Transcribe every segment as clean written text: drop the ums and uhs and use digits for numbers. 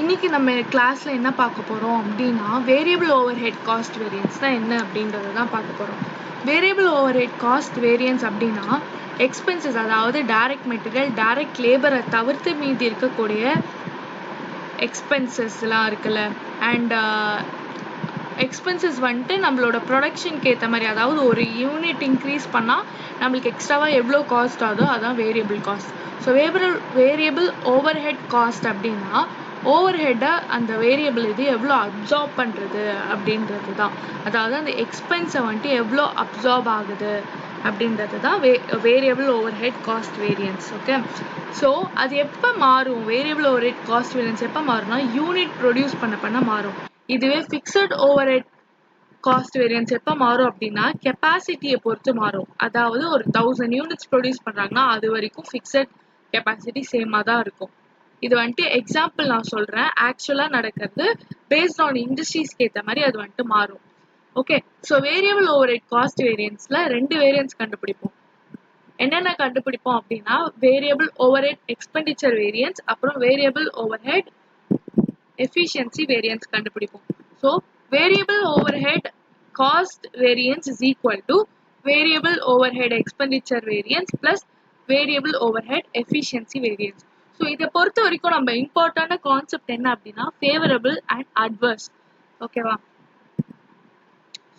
இன்னைக்கு நம்ம கிளாஸ்ல என்ன பார்க்க போறோம் அப்படின்னா variable overhead cost variance தான் என்ன அப்படின்றத தான் பார்க்க போறோம். Variable overhead cost variance அப்படின்னா எக்ஸ்பென்சஸ், அதாவது டைரக்ட் மெட்டீரியல், டைரக்ட் லேபரை தவிர்த்து மீதி இருக்கக்கூடிய எக்ஸ்பென்சஸ்லாம் இருக்குல்ல. அண்ட் எக்ஸ்பென்சஸ் வந்துட்டு நம்மளோட ப்ரொடக்ஷனுக்கு ஏற்ற மாதிரி, அதாவது ஒரு யூனிட் இன்க்ரீஸ் பண்ணால் நம்மளுக்கு எக்ஸ்ட்ராவாக எவ்வளோ காஸ்ட் ஆகுதோ அதான் variable cost. So variable overhead cost அப்படின்னா ஓவர் ஹெட்டை அந்த வேரியபிள் இது எவ்வளோ அப்சார்ப் பண்ணுறது அப்படின்றது தான். அதாவது அந்த எக்ஸ்பென்ஸை வந்துட்டு எவ்வளோ அப்சார்ப் ஆகுது அப்படின்றது தான் variable overhead cost variance. Okay, so அது எப்போ மாறும்? Variable overhead cost variance எப்போ மாறும்னா யூனிட் ப்ரொடியூஸ் பண்ண மாறும். இதுவே fixed over head cost variance எப்போ மாறும் அப்படின்னா கெப்பாசிட்டியை பொறுத்து மாறும். அதாவது ஒரு 1000 யூனிட்ஸ் ப்ரொடியூஸ் பண்ணுறாங்கன்னா அது வரைக்கும் ஃபிக்ஸட் கெப்பாசிட்டி சேமாக தான் இருக்கும். இது வந்துட்டு எக்ஸாம்பிள் நான் சொல்கிறேன், ஆக்சுவலாக நடக்கிறது பேஸ்ட் ஆன் இண்டஸ்ட்ரீஸ்க்கு ஏற்ற மாதிரி அது வந்துட்டு மாறும். Okay, so variable overhead cost வேரியன்ஸில் 2 வேரியன்ஸ் கண்டுபிடிப்போம். என்னென்ன கண்டுபிடிப்போம் அப்படின்னா variable overhead expenditure variance, அப்புறம் variable overhead efficiency variance கண்டுபிடிப்போம். So variable overhead cost variance is equal to variable overhead expenditure variance plus variable overhead efficiency variance. So இதை பொறுத்த வரைக்கும் நம்ம இம்பார்ட்டன்டான கான்செப்ட் என்ன அப்படின்னா ஃபேவரபிள் அண்ட் அட்வர்ஸ். ஓகேவா?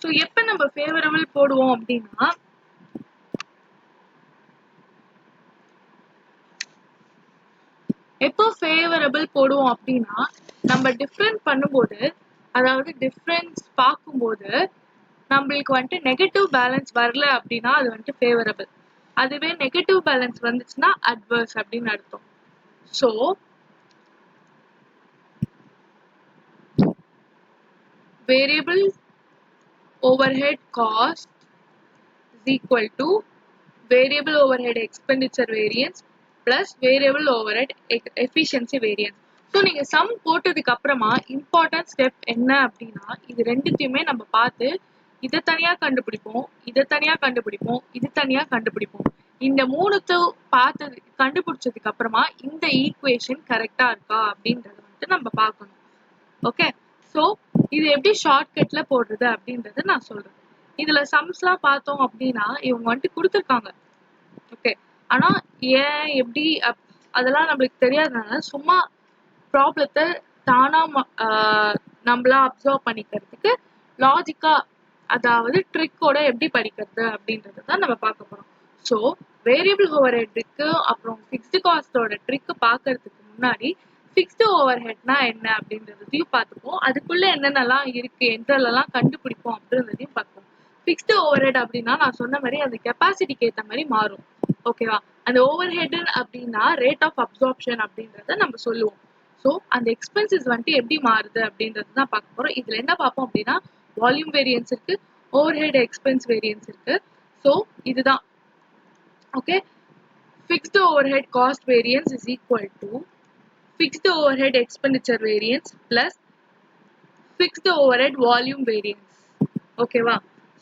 ஸோ எப்போ நம்ம ஃபேவரபிள் போடுவோம் அப்படின்னா எப்போ ஃபேவரபிள் போடுவோம் அப்படின்னா நம்ம டிஃப்ரெண்ட் பண்ணும்போது, அதாவது டிஃப்ரென்ஸ் பார்க்கும்போது நம்மளுக்கு வந்துட்டு நெகட்டிவ் பேலன்ஸ் வரல அப்படின்னா அது வந்துட்டு ஃபேவரபிள். அதுவே நெகட்டிவ் பேலன்ஸ் வந்துச்சுன்னா அட்வர்ஸ் அப்படின்னு அர்த்தம். So variable overhead cost is equal to variable overhead expenditure variance plus variable overhead efficiency variance. So நீங்கள் சம் போட்டதுக்கு அப்புறமா இம்பார்ட்டன்ட் ஸ்டெப் என்ன அப்படின்னா இது ரெண்டுத்தையுமே நம்ம பார்த்து இதை தனியாக கண்டுபிடிப்போம், இதை தனியாக கண்டுபிடிப்போம், இது தனியாக கண்டுபிடிப்போம். இந்த மூணுத்தை பார்த்தது கண்டுபிடிச்சதுக்கு அப்புறமா இந்த ஈக்குவேஷன் கரெக்டாக இருக்கா அப்படின்றத வந்துட்டு நம்ம பார்க்கணும். ஓகே, ஸோ இது எப்படி ஷார்ட்கட்ல போடுறது அப்படின்றத நான் சொல்றேன். இதுல சம்ஸ்லாம் பார்த்தோம் அப்படின்னா இவங்க வந்துட்டு கொடுத்துருக்காங்க. ஓகே, ஆனா ஏன் எப்படி அதெல்லாம் நம்மளுக்கு தெரியாதனால சும்மா ப்ராப்ளத்தை தானா நம்மளா அப்சர்வ் பண்ணிக்கிறதுக்கு லாஜிக்கா, அதாவது ட்ரிக்கோட எப்படி படிக்கிறது அப்படின்றத தான் நம்ம பார்க்க போறோம். ஸோ வேரியபிள் ஓவர் ஹெட்டுக்கு அப்புறம் ஃபிக்ஸ்டு காஸ்டோட ட்ரிக்கு பார்க்கறதுக்கு முன்னாடி ஃபிக்ஸ்டு ஓவர் ஹெட்னா என்ன அப்படின்றதையும் பார்த்துப்போம். அதுக்குள்ள என்னென்னலாம் இருக்கு, எந்தெல்லாம் கண்டுபிடிப்போம் அப்படின்றதையும் பார்ப்போம். ஃபிக்ஸ்டு ஓவர் ஹெட் அப்படின்னா நான் சொன்ன மாதிரி அந்த கெப்பாசிட்டிக்கு ஏற்ற மாதிரி மாறும். ஓகேவா? அந்த ஓவர் ஹெட் அப்படின்னா ரேட் ஆஃப் அப்சார்ப்ஷன் அப்படின்றத நம்ம சொல்லுவோம். ஸோ அந்த எக்ஸ்பென்சஸ் வந்துட்டு எப்படி மாறுது அப்படின்றது தான் பார்க்க போறோம். இதுல என்ன பார்ப்போம் அப்படின்னா வால்யூம் வேரியன்ஸ் இருக்கு, ஓவர் ஹெட் எக்ஸ்பென்ஸ் வேரியன்ஸ் இருக்கு. ஸோ இதுதான். Okay, fixed overhead cost variance is equal to fixed overhead expenditure variance plus fixed overhead volume variance. ஓகேவா?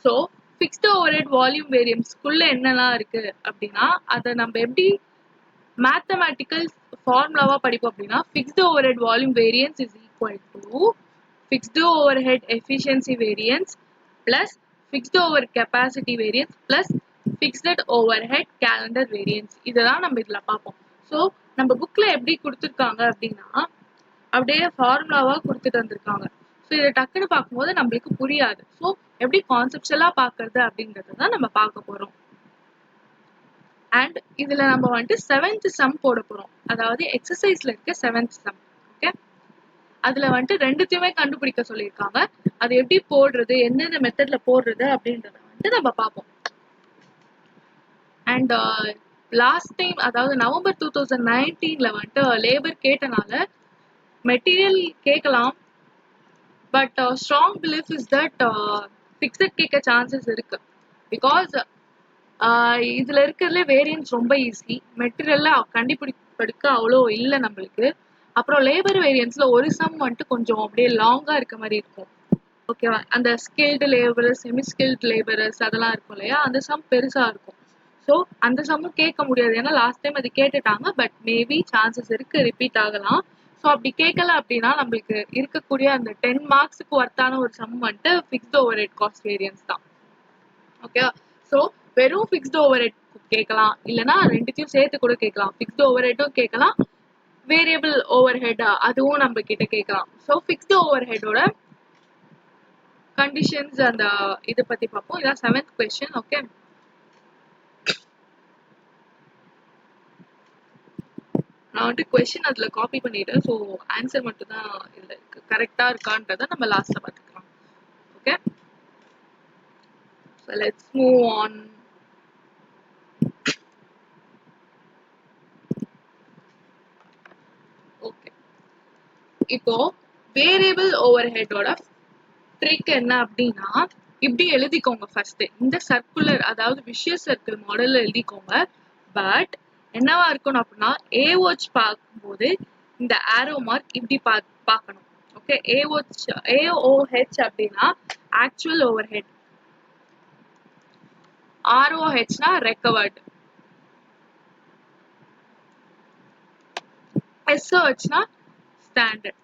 So fixed overhead volume variance குள்ள என்னெல்லாம் இருக்கு அப்படின்னா அதை நம்ம எப்படி மேத்தமேட்டிக்கல் ஃபார்முலாவா படிப்போம் அப்படின்னா fixed overhead volume variance is equal to fixed overhead efficiency variance plus fixed over capacity variance plus fixed overhead calendar variance. இதெல்லாம் நம்ம இதுல பார்ப்போம். ஸோ நம்ம புக்ல எப்படி கொடுத்துருக்காங்க அப்படின்னா அப்படியே ஃபார்முலாவா கொடுத்துட்டு வந்திருக்காங்க. ஸோ இதை டக்குன்னு பார்க்கும்போது நம்மளுக்கு புரியாது. ஸோ எப்படி கான்செப்சுவலா பார்க்கறது அப்படின்றத தான் நம்ம பார்க்க போறோம். அண்ட் இதுல நம்ம வந்துட்டு 7th சம் போட போறோம், அதாவது எக்ஸசைஸ்ல இருக்க 7th சம். ஓகே, அதுல வந்துட்டு ரெண்டுத்தையுமே கண்டுபிடிக்க சொல்லியிருக்காங்க. அது எப்படி போடுறது, எந்தெந்த மெத்தட்ல போடுறது அப்படின்றத வந்துட்டு நம்ம பார்ப்போம். அண்ட் லாஸ்ட் டைம், அதாவது நவம்பர் 2019ல வந்துட்டு லேபர் கேட்டனால மெட்டீரியல் கேட்கலாம், but strong belief is that fixed கேட்க சான்சஸ் இருக்கு. பிகாஸ் இதுல இருக்கிறதுல வேரியன்ஸ் ரொம்ப ஈஸி, மெட்டீரியல்ல கண்டுபிடிப்பதுக்கு அவ்வளோ இல்லை நம்மளுக்கு. அப்புறம் லேபர் வேரியன்ஸ்ல ஒரு சம் வந்துட்டு கொஞ்சம் அப்படியே லாங்கா இருக்க மாதிரி இருக்கும். ஓகேவா? அந்த skilled labourers, semi skilled labourers அதெல்லாம் இருக்கும் இல்லையா, அந்த சம் பெருசா இருக்கும். ஸோ அந்த சம்மும் கேட்க முடியாது, ஏன்னா லாஸ்ட் டைம் அது கேட்டுட்டாங்க. பட் மேபி சான்சஸ் இருக்கு ரிப்பீட் ஆகலாம். ஸோ அப்படி கேட்கல அப்படின்னா நம்மளுக்கு இருக்கக்கூடிய அந்த 10 மார்க்ஸுக்கு ஒர்த்தான ஒரு சம் வந்துட்டு fixed over head cost variance தான். ஓகேவா? ஸோ வெறும் ஃபிக்ஸ்ட் ஓவர் ஹெட் கேட்கலாம், இல்லைன்னா ரெண்டுத்தையும் சேர்த்து கூட கேட்கலாம். ஃபிக்ஸ்ட் ஓவர் ஹெட்டும் கேட்கலாம், வேரியபிள் ஓவர் ஹெட் அதுவும் நம்ம கிட்ட கேட்கலாம். ஸோ ஃபிக்ஸ்ட் ஓவர் ஹெட்டோட கண்டிஷன்ஸ் அந்த இதை பத்தி பார்ப்போம். இதான் 7th கொஸ்டின். ஓகே, நான் வந்துட்டு கொஸ்டின் அதுல காப்பி பண்ணிட்டேன். ஸோ ஆன்சர் மட்டும் தான் இதுல இருக்கு. கரெக்டா இருக்கான்றதை நம்ம லாஸ்ட்ல பார்த்துக்கலாம். Okay, so let's move on. Okay, இப்போ வேரியபிள் ஓவர் ஹெட்டோட ட்ரிக் என்ன அப்படின்னா, இப்படி எழுதிக்கோங்க. ஃபர்ஸ்ட் இந்த சர்க்குலர், அதாவது விஷியஸ் சர்க்கிள் மாடல்ல எழுதிக்கோங்க. பட் என்னவா இருக்கணும் அப்படின்னா, ஏஓஹெச் பார்க்கும்போது இந்த ஆரோ மார்க் இப்படி பார்க்கணும். ஓகே, ஏஓஹெச் அப்படின்னா ஆக்சுவல் ஓவர் ஹெட், ஆர்ஓஹெச்னா ரெக்கவர்டு, எஸ்ஓஹெச்னா ஸ்டாண்டர்ட்.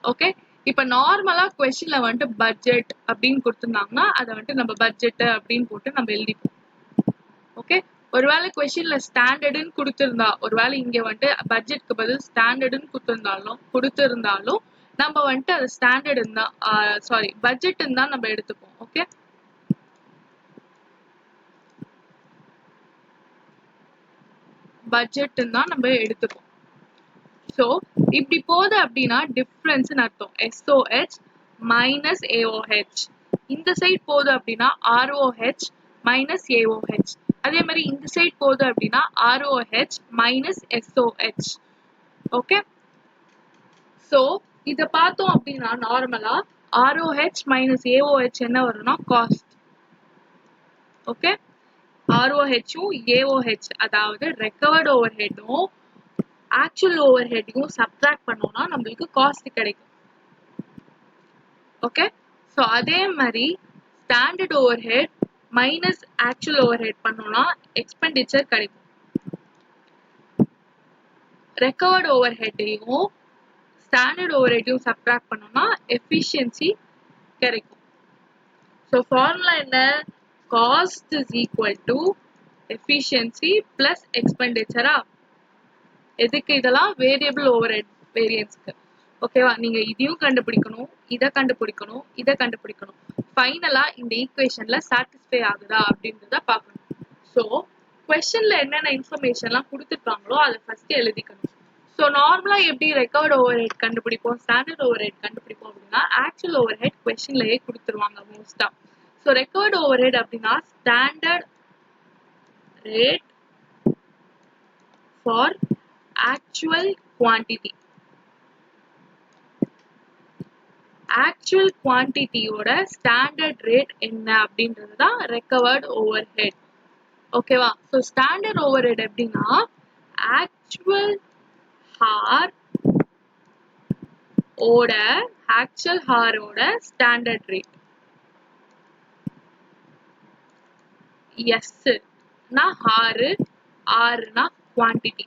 ஓகே, இப்ப நார்மலா கொஸ்டின்ல வந்துட்டு பட்ஜெட் அப்படின்னு கொடுத்துருந்தாங்கன்னா அதை வந்துட்டு நம்ம பட்ஜெட் அப்படின்னு போட்டு நம்ம எழுதிப்போம். ஓகே, ஒருவேளை கொஸ்டின்ல ஸ்டாண்டர்டுன்னு கொடுத்துருந்தா, ஒருவேளை இங்க வந்துட்டு பட்ஜெட்க்கு பதில் ஸ்டாண்டர்டுன்னு கொடுத்துருந்தாலும் நம்ம வந்துட்டு அது ஸ்டாண்டர்டுன்னு தான், சாரி பட்ஜெட்ன்னு தான் நம்ம எடுத்துப்போம். ஓகே, பட்ஜெட்ன்னு தான் நம்ம எடுத்துப்போம். ஸோ இப்படி போகுது அப்படின்னா டிஃப்ரென்ஸ்னு அர்த்தம். SOH minus AOH. இந்த சைட் போகுது அப்படின்னா ஆர்ஓஹெச் மைனஸ் ஏஓஹெச். அதே மாதிரி இந்த சைட் போகுது அப்படின்னா ROH minus SOHC. Okay, so இதை பார்த்தோம் அப்படின்னா நார்மலா ஆர்ஓஹெச் மைனஸ் ஏஓஹெச் என்ன வரும்னா காஸ்ட். ஓகே, ஆர்ஓஹெச்சும் ஏஓஹெச், அதாவது ரெக்கவர்ட் ஓவர் ஹெட்டும் ஆக்சுவல் ஓவர் ஹெட்டையும் சப்ட்ராக்ட் பண்ணோம்னா நம்மளுக்கு காஸ்ட் கிடைக்கும். ஓகே, ஸோ அதே மாதிரி standard overhead minus actual overhead பண்ணோம்னா எக்ஸ்பெண்டிச்சர் கிடைக்கும். ரெக்கவர்ட் ஓவர் ஹெட்டையும் ஸ்டாண்டர்ட் ஓவர் ஹெட்டையும் சப்ட்ராக்ட் பண்ணோம்னா எஃபிஷியன்சி கிடைக்கும். ஸோ ஃபார்முலா என்ன? Cost is equal to efficiency plus எக்ஸ்பெண்டிச்சரா? எதுக்கு இதெல்லாம்? வேரியபிள் ஓவர் ஹெட் வேரியன்ஸ்க்கு. ஓகேவா? நீங்க இதையும் கண்டுபிடிக்கணும், இதை கண்டுபிடிக்கணும், இதை கண்டுபிடிக்கணும். ஃபைனலா இந்த ஈக்குவேஷன்ல சாட்டிஸ்ஃபை ஆகுதா அப்படின்றத பார்க்கணும். ஸோ கொஸ்டின்ல என்னென்ன இன்ஃபர்மேஷன்லாம் கொடுத்துருக்காங்களோ அதை ஃபர்ஸ்ட் எழுதிக்கணும். ஸோ நார்மலா எப்படி ரெக்கவர்ட் ஓவர் ஹெட் கண்டுபிடிப்போம், ஸ்டாண்டர்ட் ஓவர் ஹெட் கண்டுபிடிப்போம் அப்படின்னா ஆக்சுவல் ஓவர் ஹெட் கொஸ்டின்லயே கொடுத்துருவாங்க மோஸ்டா. ஸோ ரெக்கவர்ட் ஓவர் ஹெட் அப்படின்னா standard rate for actual quantity. Actual குவான்டிட்டியோட ஸ்டாண்டர்ட் ரேட் என்ன அப்படின்றது தான் ரெக்கவர்ட் ஓவர் ஹெட். ஓகேவா? ஸோ ஸ்டாண்டர்ட் ஓவர் ஹெட் எப்படின்னா ஆக்சுவல் ஹார் ஓட ஆக்சுவல் ஹாரோட ஸ்டாண்டர்ட் ரேட். எஸ்னா ஹாரு, ஆர்னா குவான்டிட்டி.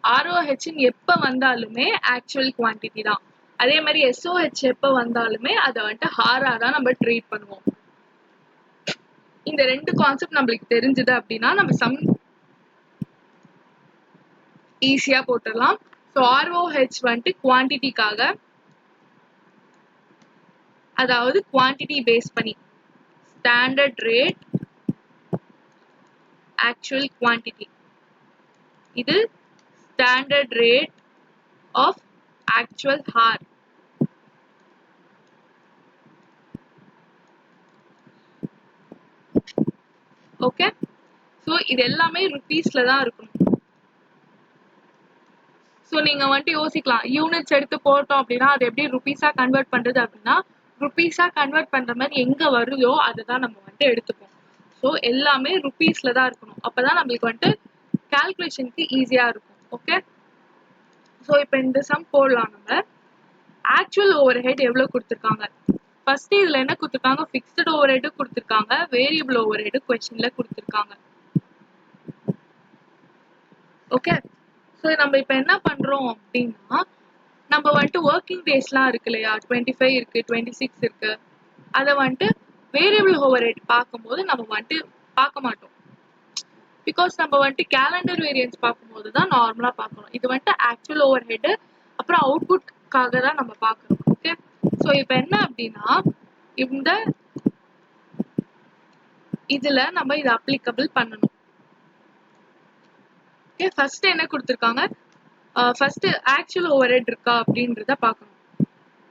ஆர்ஓஹெச் எப்ப வந்தாலுமே ஆக்சுவல் குவான்டிட்டி தான். அதே மாதிரி எஸ்ஓஹெச் எப்ப வந்தாலுமே அதை வந்துட்டு ஹாரா தான் நம்ம ட்ரீட் பண்ணுவோம். இந்த ரெண்டு கான்செப்ட் நம்மளுக்கு தெரிஞ்சது அப்படின்னா நம்ம சம் ஈஸியா போட்டுடலாம். ஸோ ஆர்ஓஹெச் வந்துட்டு குவான்டிட்டிக்காக, அதாவது குவான்டிட்டி பேஸ் பண்ணி ஸ்டாண்டர்ட் ரேட் ஆக்சுவல் குவான்டிட்டி, இது standard rate of actual hour. Okay, so இது எல்லாமே ருபீஸ்ல தான் இருக்கணும். ஸோ நீங்க வந்துட்டு யோசிக்கலாம், யூனிட்ஸ் எடுத்து போட்டோம் அப்படின்னா அது எப்படி ருபீஸா கன்வெர்ட் பண்றது அப்படின்னா, ருபீஸா கன்வெர்ட் பண்ற மாதிரி எங்க வருதோ அதை தான் நம்ம வந்துட்டு எடுத்துப்போம். ஸோ எல்லாமே ருபீஸ்ல தான் இருக்கணும். அப்பதான் நம்மளுக்கு வந்துட்டு கால்குலேஷனுக்கு ஈஸியா இருக்கும். ஓகே, ஸோ இப்போ இந்த சம் போடலாம். நம்ம ஆக்சுவல் ஓவர் ஹெட் எவ்வளவு கொடுத்துருக்காங்க? ஃபர்ஸ்ட் இதுல என்ன கொடுத்துருக்காங்க? ஃபிக்ஸ்டு ஓவர் ஹெட் கொடுத்துருக்காங்க, வேரியபிள் ஓவர் ஹெட் கொஸ்டின்ல கொடுத்துருக்காங்க. ஓகே, ஸோ நம்ம இப்போ என்ன பண்றோம் அப்படின்னா நம்ம வந்துட்டு ஒர்க்கிங் டேஸ்லாம் இருக்கு இல்லையா 25 இருக்கு 26 இருக்கு அதை வந்துட்டு வேரியபிள் ஓவர் ஹெட் பார்க்கும்போது நம்ம வந்துட்டு பார்க்க மாட்டோம் பிகாஸ் நம்ம வந்துட்டு கேலண்டர் வேரியன்ஸ் பார்க்கும்போது தான் நார்மலா பார்க்கணும் இது வந்துட்டு ஆக்சுவல் ஓவர் ஹெட் அப்புறம் அவுட்புட்காக தான் நம்ம பார்க்கணும் ஓகே ஸோ இப்போ என்ன அப்படின்னா இந்த இதுல நம்ம இது அப்ளிகபிள் பண்ணணும் ஓகே ஃபர்ஸ்ட் என்ன கொடுத்துருக்காங்க ஃபர்ஸ்ட் ஆக்சுவல் ஓவர் ஹெட் இருக்கா அப்படின்றத பார்க்கணும்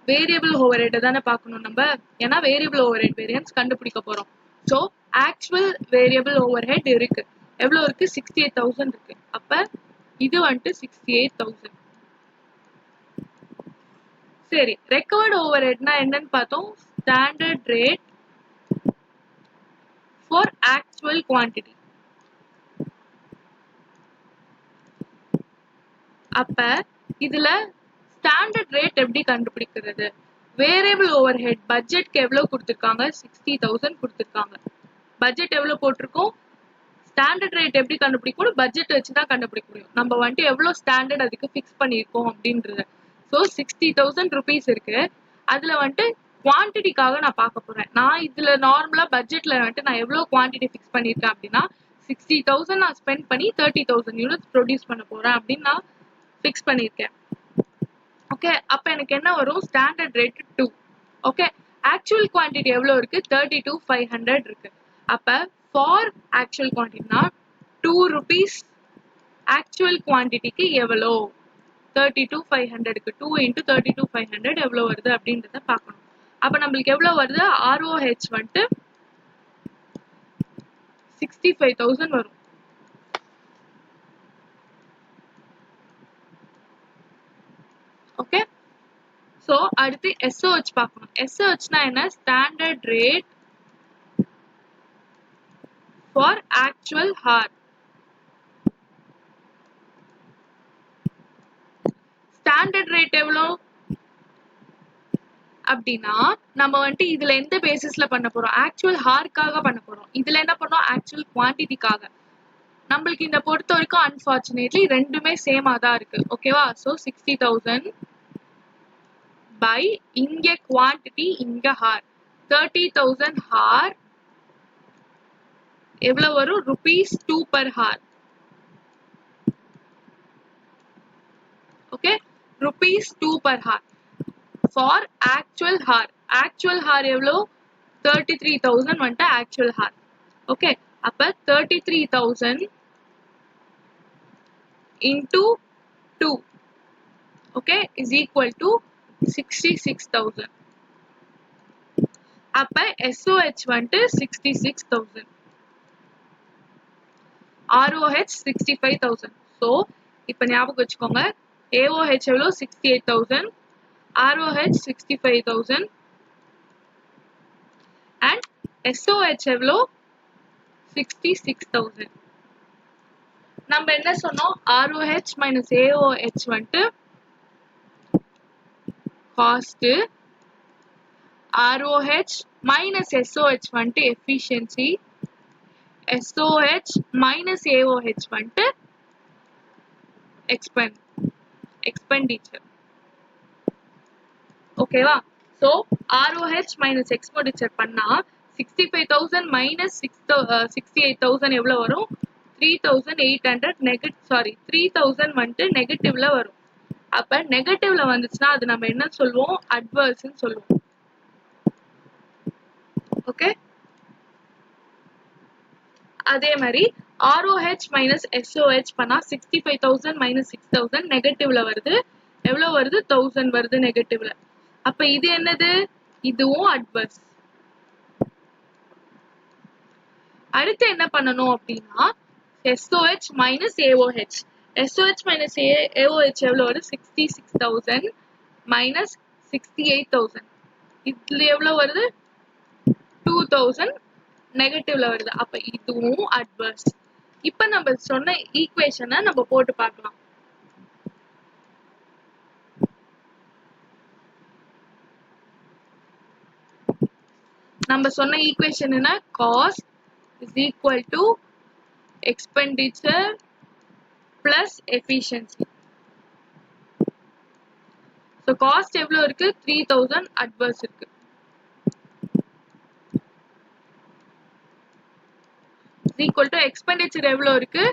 வேரியபிள் ஓவர் ஹெட் தானே பார்க்கணும் நம்ம ஏன்னா வேரியபிள் ஓவர் ஹெட் வேரியன்ஸ் கண்டுபிடிக்க போறோம் so actual variable over head இருக்கு எவ்வளோ இருக்கு 68,000 இருக்கு அப்ப இது வந்துட்டு 68,000 சரி ரெக்கவர்டு ஓவர் ஹெட்னா என்னன்னு பார்த்தோம் standard rate for actual quantity அப்ப இதுல ஸ்டாண்டர்ட் ரேட் எப்படி கண்டுபிடிக்கிறது வேரியபிள் ஓவர் ஹெட் பட்ஜெட்க்கு எவ்வளவு கொடுத்துருக்காங்க 60,000 கொடுத்துருக்காங்க பட்ஜெட் எவ்வளவு போட்டிருக்கோம் ஸ்டாண்டர்ட் ரேட் எப்படி கண்டுபிடிக்கணும் பட்ஜெட் வச்சு தான் கண்டுபிடிக்க முடியும் நம்ம வந்துட்டு எவ்வளவு ஸ்டாண்டர்ட் அதுக்கு ஃபிக்ஸ் பண்ணியிருக்கோம் அப்படின்றது ஸோ 60,000 ருபீஸ் இருக்கு அதுல வந்துட்டு குவான்டிட்டிக்காக நான் பார்க்க போறேன் நான் இதுல நார்மலா பட்ஜெட்ல வந்துட்டு நான் எவ்வளவு குவான்டிட்டி ஃபிக்ஸ் பண்ணியிருக்கேன் அப்படின்னா 60,000 நான் ஸ்பெண்ட் பண்ணி 30,000 யூனிட்ஸ் ப்ரொடியூஸ் பண்ண போறேன் அப்படின்னு நான் ஃபிக்ஸ் பண்ணியிருக்கேன் ஓகே அப்ப எனக்கு என்ன வரும் standard rate 2 okay actual quantity எவ்வளவு இருக்கு 32,500 இருக்கு அப்ப ஃபார் ஆக்சுவல் குவான்டிட்டினா 2 rupees ஆக்சுவல் குவான்டிட்டிக்கு எவ்வளோ 32,500க்கு 2 into 32,500 எவ்வளவு வருது அப்படின்றத பார்க்கணும் அப்ப நம்மளுக்கு எவ்வளவு வருது ROH வந்துட்டு 65,000 வரும் ஓகே சோ அடுத்து SOH பார்க்கணும் SOHனா என்ன standard rate for actual hour standard rate எவ்வளோ அப்படின்னா நம்ம வந்துட்டு இதுல எந்த பேசிஸ்ல பண்ண போறோம் ஆக்சுவல் ஹார்க்காக பண்ண போறோம் இதுல என்ன பண்ணோம் ஆக்சுவல் குவான்டிட்டிக்காக நம்மளுக்கு இந்த பொறுத்த வரைக்கும் அன்பார்ச்சுனேட்லி ரெண்டுமே சேமா தான் இருக்கு ஓகேவா சோ 60,000 பை இங்க குவான்டிட்டி இங்க ஹார் 30,000 ஹார் எவ்வளவு வரும் ₹2 per hour okay ₹2 per hour for actual hour எவ்வளோ 33,000 வந்துட்டு actual hour ஓகே அப்ப 33,000 into 2 okay is equal to 66,000 அப்ப SOH வந்துட்டு 66,000 ROH 65,000 so இப்ப ஞாபகம் வச்சுக்கோங்க AOH எவ்வளோ 68,000 ROH 65,000 and SOH எவ்வளோ 66,000 நம்ம என்ன சொன்னோம் ROH minus AOH வந்துட்டு cost ROH minus SOH வந்துட்டு efficiency SOH minus AOH வந்துட்டு expenditure ஓகேவா so ROH minus expenditure பண்ணா 65,000 minus 68,000 எவ்வளவு வரும் 3,800 3,000 வந்துட்டு நெகட்டிவ்ல வரும் அப்ப நெகட்டிவ்ல வந்துச்சுன்னா அது நம்ம என்ன சொல்லுவோம் அட்வர்ஸ்னு சொல்லுவோம் ஓகே அதே மாதிரி ROH minus SOH பண்ணா 65,000 minus 6,000 நெகட்டிவ்ல வருது எவ்வளவு வருது 1,000 வருது நெகட்டிவ்ல அப்ப இது என்னது இதுவும் அட்வர்ஸ் அடுத்து என்ன பண்ணணும் அப்படின்னா SOH minus AOH SOH minus AOH எவ்வளவு வருது 66,000 minus 68,000 இதுல எவ்வளவு வருது 2,000 நெகட்டிவ்ல வருது அப்ப இதுவும் அட்வர்ஸ் இப்ப நம்ம சொன்ன ஈக்குவேஷனை நம்ம போட்டு பார்க்கலாம் நம்ம சொன்ன ஈக்குவேஷன் என்ன cost is equal to expenditure plus efficiency so cost எவ்வளோ இருக்கு 3000 அட்வர்ஸ் இருக்கு. ஈக்குவல் டு எக்ஸ்பெண்டிச்சர் எவ்வளோ இருக்கு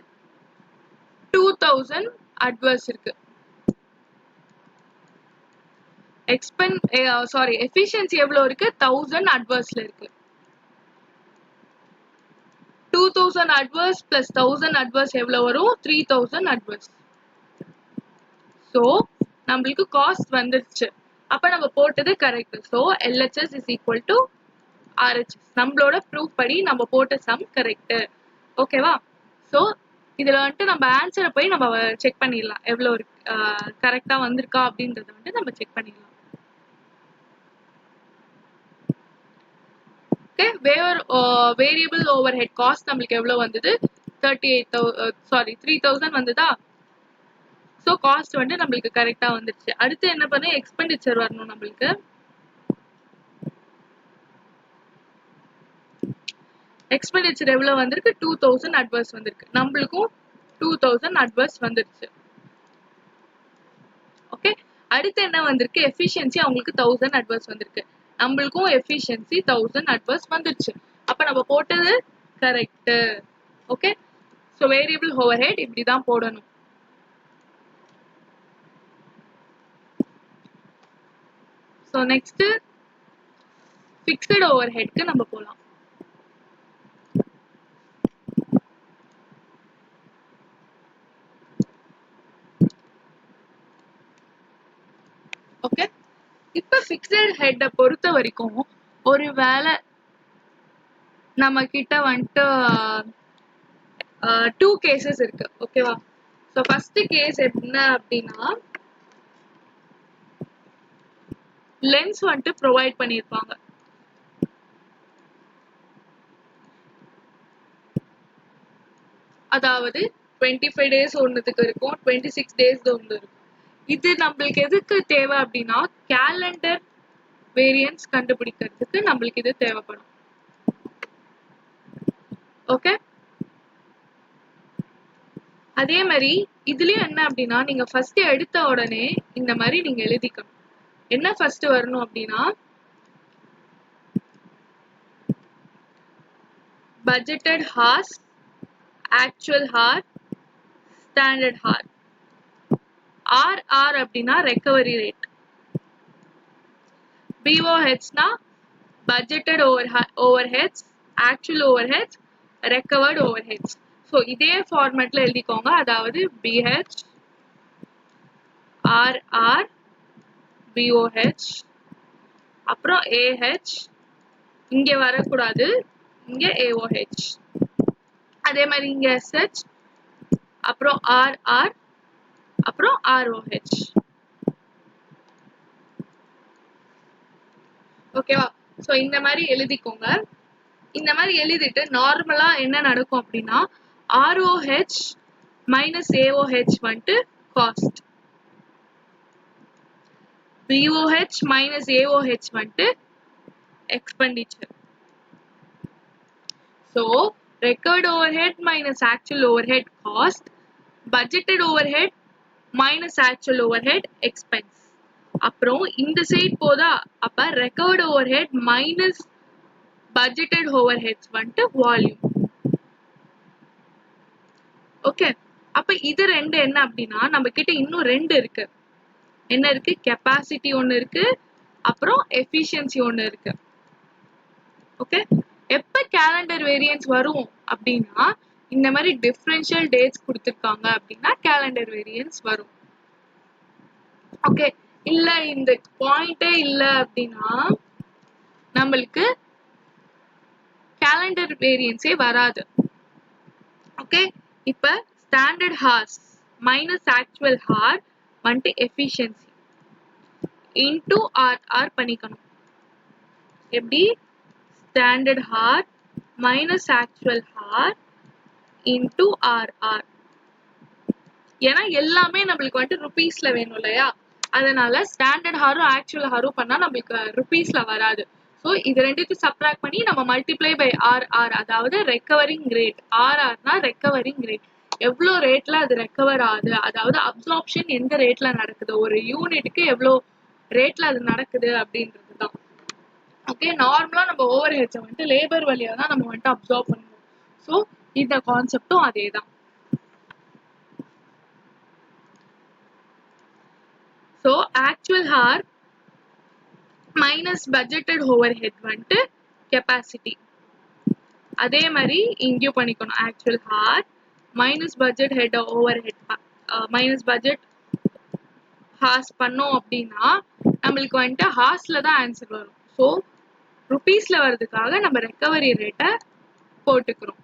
2000 அட்வர்ஸ் இருக்கு. எஃபிஷியன்சி எவ்வளோ இருக்கு 1000 அட்வர்ஸ்ல இருக்கு. 2000 அட்வர்ஸ் பிளஸ் 1000 அட்வர்ஸ் எவ்வளோ வரும் 3000 அட்வர்ஸ். ஸோ நம்மளுக்கு காஸ்ட் வந்துருச்சு. அப்ப நம்ம போட்டது correct. So LHS is equal to RHS. நம்மளோட ப்ரூஃப் படி நம்ம போட்ட சம் கரெக்ட். ஓகேவா? ஸோ இதுல வந்துட்டு நம்ம ஆன்சரை போய் நம்ம செக் பண்ணிடலாம் எவ்வளோ கரெக்டா வந்திருக்கா அப்படின்றத வந்து நம்ம செக் பண்ணிடலாம். Okay, variable overhead cost நம்மளுக்கு எவ்வளவு வந்தது 3000 வந்ததா? ஸோ காஸ்ட் வந்து நம்மளுக்கு கரெக்டா வந்துருச்சு. அடுத்து என்ன பண்ண எக்ஸ்பெண்டிச்சர் வரணும் நம்மளுக்கு. எக்ஸ்பெண்டிச்சர் எவ்வளவு வந்திருக்கு 2000 அட்வர்ஸ் வந்திருக்கு. நம்மளுக்கும் 2000 அட்வர்ஸ் வந்துருச்சு. ஓகே, அடுத்து என்ன வந்திருக்கு எஃபிஷியன்சி அவங்களுக்கு 1000 அட்வர்ஸ் வந்திருக்கு. நம்மளுக்கும் எஃபிஷியன்சி 1000 அட்வர்ஸ் வந்துருச்சு. அப்ப நம்ம போட்டது correct. Okay, so variable over head இப்படிதான் போடணும். ஸோ நெக்ஸ்ட் ஃபிக்ஸ்டு ஓவர் ஹெட்க்கு நம்ம போகலாம். ஓகே, இப்ப ஃபிக்ஸ்டு ஹெட்டை பொறுத்த வரைக்கும் ஒரு வேளை நம்ம கிட்ட வந்துட்டு 2 கேசஸ் இருக்கு. ஓகேவா? ஸோ ஃபர்ஸ்ட் கேஸ் என்ன அப்படின்னா லென்ஸ் வந்துட்டு ப்ரொவைட் பண்ணியிருப்பாங்க. அதாவது 25 டேஸ் ஒன்றுத்துக்கு இருக்கும், 26 டேஸ் ஒன்று இருக்கும். இது நம்மளுக்கு எதுக்கு தேவை அப்படின்னா கேலண்டர் வேரியன்ஸ் கண்டுபிடிக்கிறதுக்கு நம்மளுக்கு இது தேவைப்படும். ஓகே, அதே மாதிரி இதுலயும் என்ன அப்படின்னா நீங்க ஃபர்ஸ்ட் எடுத்த உடனே இந்த மாதிரி நீங்க எழுதிக்கணும். என்ன ஃபர்ஸ்ட் வரணும் அப்படின்னா budgeted hours, actual hour, standard hour. RR அப்படின்னா ரெக்கவரி ரேட், BOHனா budgeted overheads, actual overheads, recovered overheads. So இதே ஃபார்மேட்ல எழுதிக்கோங்க. அதாவது BH, RR, BOH, அப்புறம் AH, இங்க வரக்கூடாது, இங்க AOH. அதே மாதிரி இங்க SH, அப்புறம் RR, அப்புறம் ROH. ஓகேவா? ஸோ இந்த மாதிரி எழுதிக்கோங்க. இந்த மாதிரி எழுதிட்டு நார்மலா என்ன நடக்கும் அப்படின்னா ROH மைனஸ் AOH வந்துட்டு காஸ்ட், BOH மைனஸ் AOH வந்துட்டு expenditure. So recovered overhead minus actual overhead cost, budgeted overhead minus actual overhead expense. அப்புறம் இந்த சைட் போதா, அப்ப recovered overhead minus budgeted overheads வந்துட்டு வால்யூம். ஓகே, அப்ப இது ரெண்டு என்ன அப்படின்னா நம்ம கிட்ட இன்னும் ரெண்டு இருக்கு. என்ன இருக்கு? கெப்பாசிட்டி ஒன்னு இருக்கு, அப்புறம் எஃபிஷியன்சி ஒன்னு இருக்கு. ஓகே, எப்ப கேலண்டர் வேரியன்ஸ் வரும் அப்படின்னா இந்த மாதிரி டிஃபரன்ஷியல் டேட்ஸ் கொடுத்துருக்காங்க அப்படின்னா கேலண்டர் வேரியன்ஸ் வரும். ஓகே, இல்ல இந்த பாயிண்டே இல்ல அப்படின்னா நம்மளுக்கு கேலண்டர் வேரியன்ஸே வராது. ஓகே, இப்ப standard hours minus actual hour வந்துட்டு எஃபிஷியன்சி இன்டூ RR பண்ணிக்கணும். எப்படி? Standard hour minus actual hour into RR. ஏன்னா எல்லாமே நம்மளுக்கு வந்துட்டு ருபீஸ்ல வேணும் இல்லையா? அதனால ஸ்டாண்டர்ட் ஹாரும் ஆக்சுவல் ஹாரும் பண்ணா நம்மளுக்கு ருபீஸ்ல வராது. ஸோ இது ரெண்டுத்தையும் சப்ராக்ட் பண்ணி நம்ம மல்டிப்ளை பை RR, அதாவது ரெக்கவரிங் ரேட். RRனா ரெக்கவரிங் ரேட், எவ்வளோ ரேட்ல அது ரெக்கவர் ஆகுது, அதாவது அப்சார்ப்ஷன் எந்த ரேட்ல நடக்குது, ஒரு யூனிட்டுக்கு எவ்வளோ ரேட்ல அது நடக்குது அப்படின்றது தான். ஓகே, நார்மலா நம்ம ஓவர் ஹெட்ஸை வந்துட்டு லேபர் வழியா தான் நம்ம வந்துட்டு அப்சார்ப் பண்ணுவோம். ஸோ இந்த கான்செப்டும் அதே தான். So actual hour minus budgeted overhead வந்துட்டு கெப்பாசிட்டி. அதே மாதிரி இங்கேயும் பண்ணிக்கணும். Actual hour minus budget head overhead minus budget hours பண்ணோம் அப்படின்னா நம்மளுக்கு வந்துட்டு ஹார்ஸ்ல தான் ஆன்சர் வரும். ஸோ ருபீஸ்ல வர்றதுக்காக நம்ம ரெக்கவரி ரேட்டை போட்டுக்கிறோம்.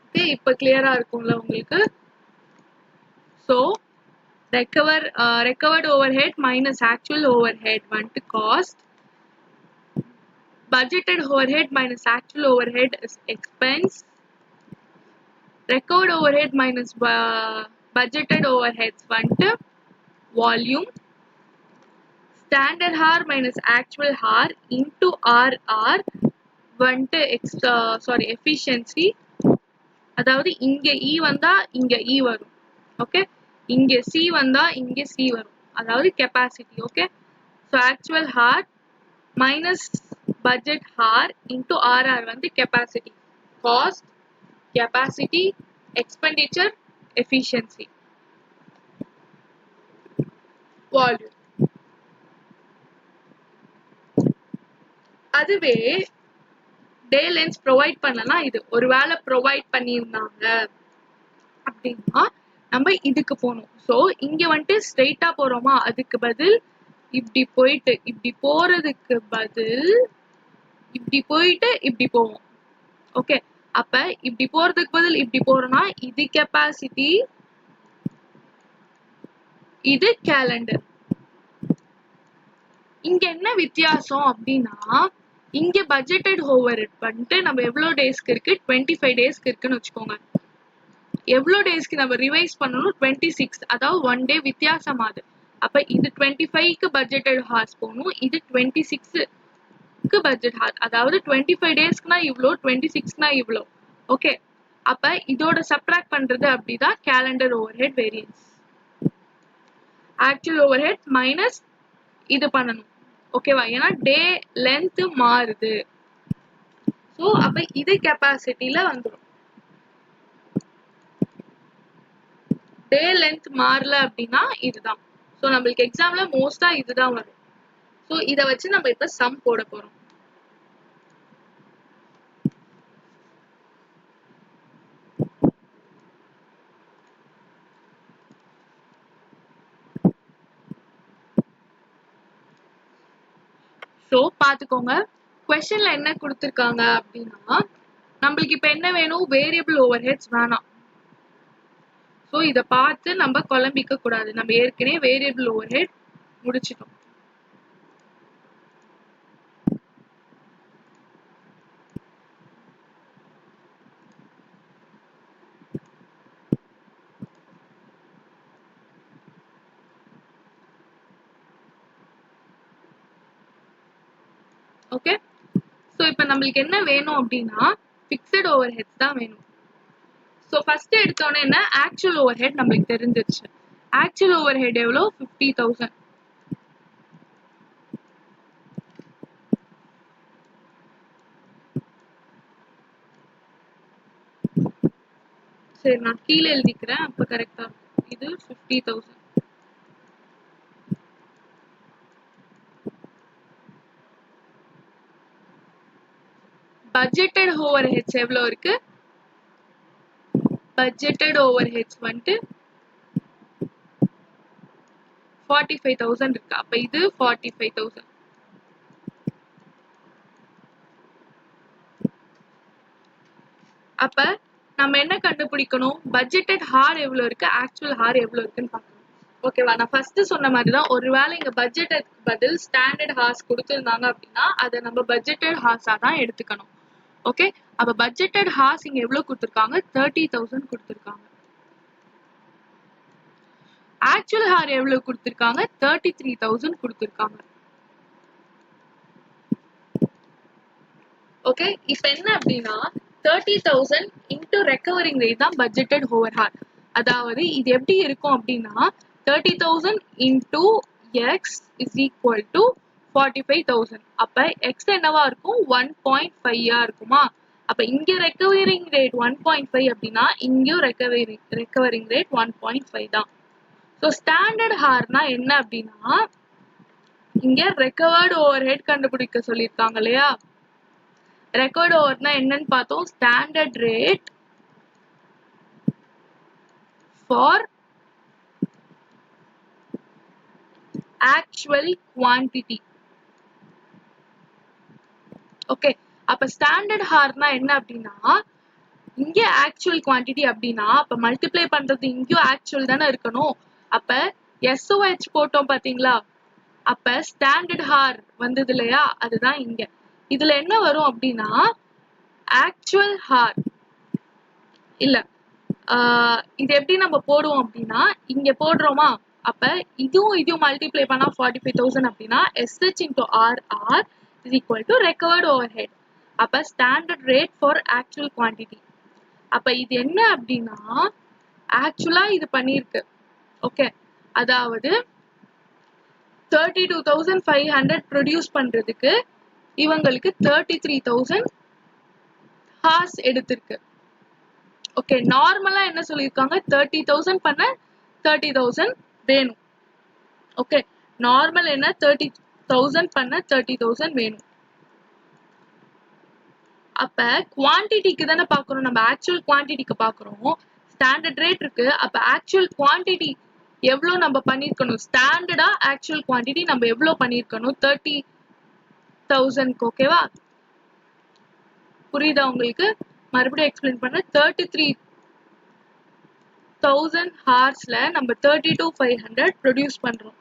ஓகே, இப்போ கிளியரா இருக்கும்ல உங்களுக்கு? So recovered overhead minus actual overhead வந்துட்டு cost. Budgeted overhead minus actual overhead is expense. Recovered overhead minus budgeted overheads வந்துட்டு volume. Standard hour minus actual hour into RR வந்துட்டு efficiency. அதாவது இங்க E வந்தா இங்க E வரும். ஓகே, இங்க C வந்தா இங்க C வரும். அதாவது capacity. Okay, so actual hour minus budget hour into RR வந்து capacity. Cost, capacity, expenditure, efficiency, volume. அதுவே டே லென்ஸ் ப்ரொவைட் பண்ணலாம். இது ஒருவேளை ப்ரொவைட் பண்ணியிருந்தாங்க அப்படின்னா நம்ம இதுக்கு போகணும். ஸோ இங்க வந்துட்டு ஸ்ட்ரெயிட்டா போறோமா, அதுக்கு பதில் இப்படி போயிட்டு இப்படி போறதுக்கு பதில் இப்படி போயிட்டு இப்படி போவோம். ஓகே, அப்ப இப்படி போறதுக்கு பதில் இப்படி போறோம்னா இது கெப்பாசிட்டி, இது கேலண்டர். இங்க என்ன வித்தியாசம் அப்படின்னா இங்க பட்ஜெட்டட் ஓவர் ஹெட் வந்துட்டு நம்ம எவ்வளவு டேஸ்க்கு இருக்கு, 25 டேஸ்க்கு இருக்குன்னு வச்சுக்கோங்க. எவ்வளவு டேஸ்க்கு நம்ம ரிவைஸ் பண்ணணும், 26, அதாவது 1 டே வித்தியாசம் ஆகுது. அப்ப இது 25க்கு பட்ஜெட்டட் ஹார்ஸ் போகணும், இது 26க்கு பட்ஜெட் ஹார். அதாவது 25 டேஸ்க்குனா இவ்வளோ, 26னா இவ்வளோ. ஓகே, அப்ப இதோட சப்ட்ராக்ட் பண்றது அப்படிதான் calendar over head variance. Actual overhead minus இது பண்ணணும். ஓகேவா? ஏன்னா டே லென்த் மாறுது. ஸோ அப்ப இது கெப்பாசிட்டியில வந்துடும். டே லென்த் மாறல அப்படின்னா இதுதான். ஸோ நம்மளுக்கு எக்ஸாம்ல மோஸ்டா இதுதான் வரும். ஸோ இதை வச்சு நம்ம இப்ப சம் போட போறோம். ஸோ பாத்துக்கோங்க, கொஸ்டின்ல என்ன கொடுத்துருக்காங்க அப்படின்னா நம்மளுக்கு இப்ப என்ன வேணும், வேரியபிள் ஓவர் ஹெட்ஸ் வேணாம். ஸோ இதை பார்த்து நம்ம குழம்பிக்க கூடாது. நம்ம ஏற்கனவே வேரியபிள் ஓவர் ஹெட் முடிச்சிட்டோம். ஓகே, ஸோ இப்போ நம்மளுக்கு என்ன வேணும் அப்படின்னா ஃபிக்ஸட் ஓவர் ஹெட்ஸ் தான் வேணும். ஸோ ஃபர்ஸ்ட் எடுத்தோன்னே என்ன, ஆக்சுவல் ஓவர் ஹெட் நம்மளுக்கு தெரிஞ்சிருச்சு. ஆக்சுவல் ஓவர் ஹெட் எவ்வளோ, 50,000. சரி, நான் கீழே எழுதிக்கிறேன், அப்போ கரெக்டா இருக்கும். இது 50,000. பட்ஜெட்டட் ஓவர் ஹெட்ஸ் எவ்வளோ இருக்கு, பட்ஜெட்டட் ஓவர் ஹெட்ஸ் வந்துட்டு 45,000 இருக்கு. அப்ப இது 45,000. அப்ப நம்ம என்ன கண்டுபிடிக்கணும், பட்ஜெட்டட் ஹார் எவ்வளவு இருக்கு, ஆக்சுவல் ஹார் எவ்வளவு இருக்குன்னு பார்க்கணும். ஓகேவா? நான் ஃபர்ஸ்ட் சொன்ன மாதிரி தான், ஒருவேளை இங்க பட்ஜெட்டுக்கு பதில் ஸ்டாண்டர்ட் ஹார்ஸ் கொடுத்துருந்தாங்க அப்படின்னா அதை நம்ம பட்ஜெட்டட் ஹார்ஸா தான் எடுத்துக்கணும். ஓகே, அப்ப பட்ஜெட்டட் ஹார்ஸ் இங்க எவ்வளவு கொடுத்துருக்காங்க, 30,000 கொடுத்துருக்காங்க. ஆக்சுவல் ஹார் எவ்வளவு கொடுத்துருக்காங்க, 33,000 கொடுத்துருக்காங்க. ஓகே, இப்ப என்ன அப்படின்னா 30,000 இன்டூ ரெக்கவரிங் ரேட் தான் பட்ஜெட்டட் ஓவர் ஹார். அதாவது இது எப்படி இருக்கும் அப்படின்னா 30,000 into x is equal to 45,000. அப்ப x என்னவா இருக்கும் 1.5 இருக்குமா? அப்ப இங்க ரெக்கவரிங் ரேட் 1.5 அப்படின்னா இங்கேயும் ரெக்கவரிங் ரேட் 1.5 தான். ஸோ ஸ்டாண்டர்ட் ஹார்னா என்ன அப்படின்னா இங்க ரெக்கவர்டு ஓவர் ஹெட் கண்டுபிடிக்க சொல்லியிருக்காங்க இல்லையா? ரெக்கவர்டு ஓவர்னா என்னன்னு பார்த்தோம். Standard rate for actual quantity. Okay, அப்ப ஸ்டாண்டர்ட் ஹார்னா என்ன அப்படின்னா இங்க ஆக்சுவல் குவான்டிட்டி அப்படின்னா அப்ப மல்டிப்ளை பண்றது இங்கேயும் ஆக்சுவல் தானே இருக்கணும். அப்ப SOH போட்டோம் பாத்தீங்களா? அப்ப ஸ்டாண்டர்ட் ஹார் வந்தது இல்லையா? அதுதான் இங்க. இதுல என்ன வரும் அப்படின்னா ஆக்சுவல் ஹார் இல்ல, இது எப்படி நம்ம போடுவோம் அப்படின்னா இங்க போடுறோமா? அப்ப இதுவும் மல்டிப்ளை பண்ணா 45,000 அப்படின்னா SH into RR is equal to recovered overhead. அப்ப standard rate for actual quantity. அப்ப இது என்ன அப்படின்னா ஆக்சுவலா இது பண்ணிருக்கு. ஓகே, அதாவது 32,500 ப்ரொடியூஸ் பண்றதுக்கு இவங்களுக்கு 33,000 ஹார்ஸ் எடுத்திருக்கு. ஓகே, நார்மலா என்ன சொல்லியிருக்காங்க 30,000 பண்ண 30,000 வேணும். ஓகே, நார்மல் என்ன 30,000 பண்ண 30,000 வேணும். அப்ப குவான்டிட்டிக்கு தானே பாக்குறோம், நம்ம ஆக்சுவல் குவான்டிட்டிக்கு பாக்குறோம். ஸ்டாண்டர்ட் ரேட் இருக்கு, அப்ப ஆக்சுவல் குவான்டிட்டி எவ்வளவு நம்ம பண்ணிருக்கணும்? ஸ்டாண்டர்டா ஆக்சுவல் குவான்டிட்டி நம்ம எவ்வளவு பண்ணிருக்கணும்? 30,000. ஓகேவா? புரியுதா உங்களுக்கு? மறுபடியும் எக்ஸ்பிளைன் பண்ண. 33,000 ஹார்ஸ்ல நம்ம 32,500 ப்ரொடியூஸ் பண்றோம்.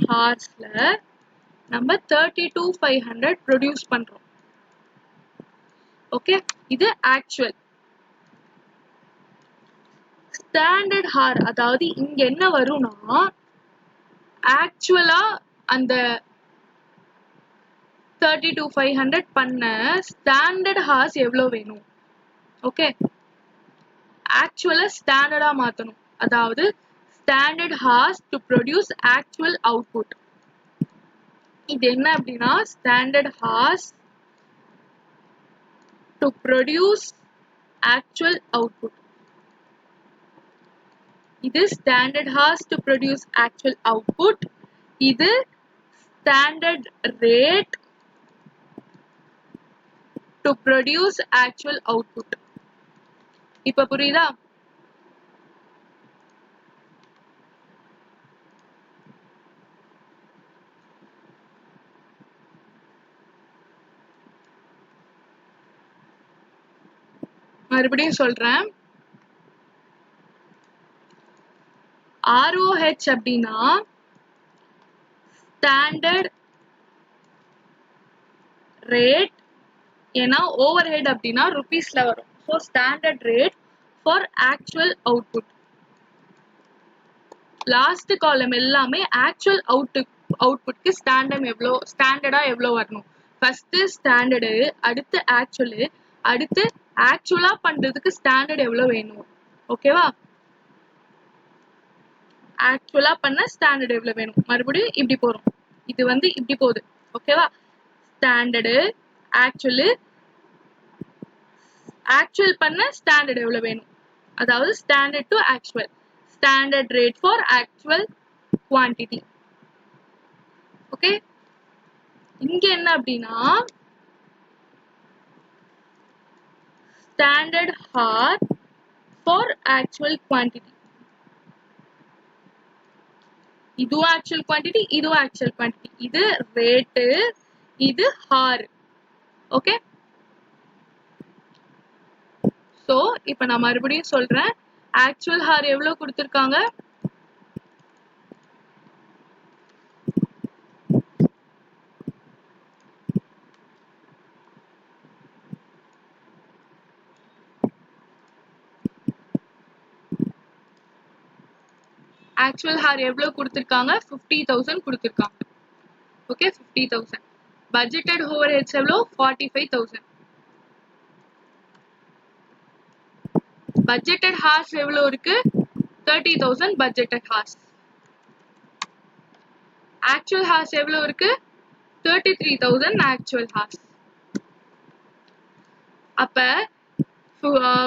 ஹார்ஸ்ல நம்ம 32,500 ப்ரொடியூஸ் பண்றோம். ஓகே, இது ஆக்சுவல். ஸ்டாண்டர்ட் ஹார் அதாவது இங்க என்ன வரும்னா ஆக்சுவலா அந்த 32,500 பண்ண ஸ்டாண்டர்ட் ஹார்ஸ் எவ்வளவு வேணும்? ஓகே, ஆக்சுவலா ஸ்டாண்டர்டா மாத்தணும். அதாவது standard hours to produce actual output. இது என்ன அப்படின்னா standard hours to produce actual output. இது standard hours to produce actual output. இது standard rate to produce actual output. இப்ப புரியுதா? மறுபடியும் சொல்றேன். ROH அப்படின்னா ஸ்டாண்டர்ட் ரேட், ஏன்னா ஓவர் ஹெட் அப்படின்னா ருபீஸ்ல வரும். So standard rate for actual output. Last column எல்லாமே ஆக்சுவல் அவுட்புட்க்கு ஸ்டாண்டர்டா எவ்வளோ வரணும்? ஃபர்ஸ்ட் ஸ்டாண்டர்டு, அடுத்து ஆக்சுவல், அடுத்து ஆக்சுவலா பண்றதுக்கு ஸ்டாண்டர்ட் எவ்வளவு வேணும்? ஓகேவா? ஆக்சுவலா பண்ண ஸ்டாண்டர்ட் எவ்வளவு வேணும்? மறுபடியும் இப்படி போறோம். இது இப்படி போகுது. ஓகேவா? ஸ்டாண்டர்டு, ஆக்சுவல் பண்ண ஸ்டாண்டர்ட் எவ்வளவு வேணும்? அதாவது standard to actual. Standard rate for actual quantity. Okay, இங்க என்ன அப்படின்னா standard hour for actual quantity. இதுவும் ஆக்சுவல் குவான்டிட்டி, இதுவும் ஆக்சுவல் குவான்டிட்டி. இது ரேட்டு, இது ஹார். ஓகே, சோ இப்ப நான் மறுபடியும் சொல்றேன். ஆக்சுவல் ஹார் எவ்வளவு கொடுத்திருக்காங்க? ஆக்சுவல் ஹார் எவ்வளவு கொடுத்திருக்காங்க 50000 கொடுத்திருக்காங்க ஓகே 50000 பட்ஜெட்டட் ஓவர்ஹெட்ஸ் எவ்வளவு 45000 பட்ஜெட்டட் ஹார்ஸ் எவ்வளவு இருக்கு 30000 பட்ஜெட்டட் ஹார்ஸ் ஆக்சுவல் ஹார்ஸ் எவ்வளவு இருக்கு 33000 ஆக்சுவல் ஹார்ஸ் அப்ப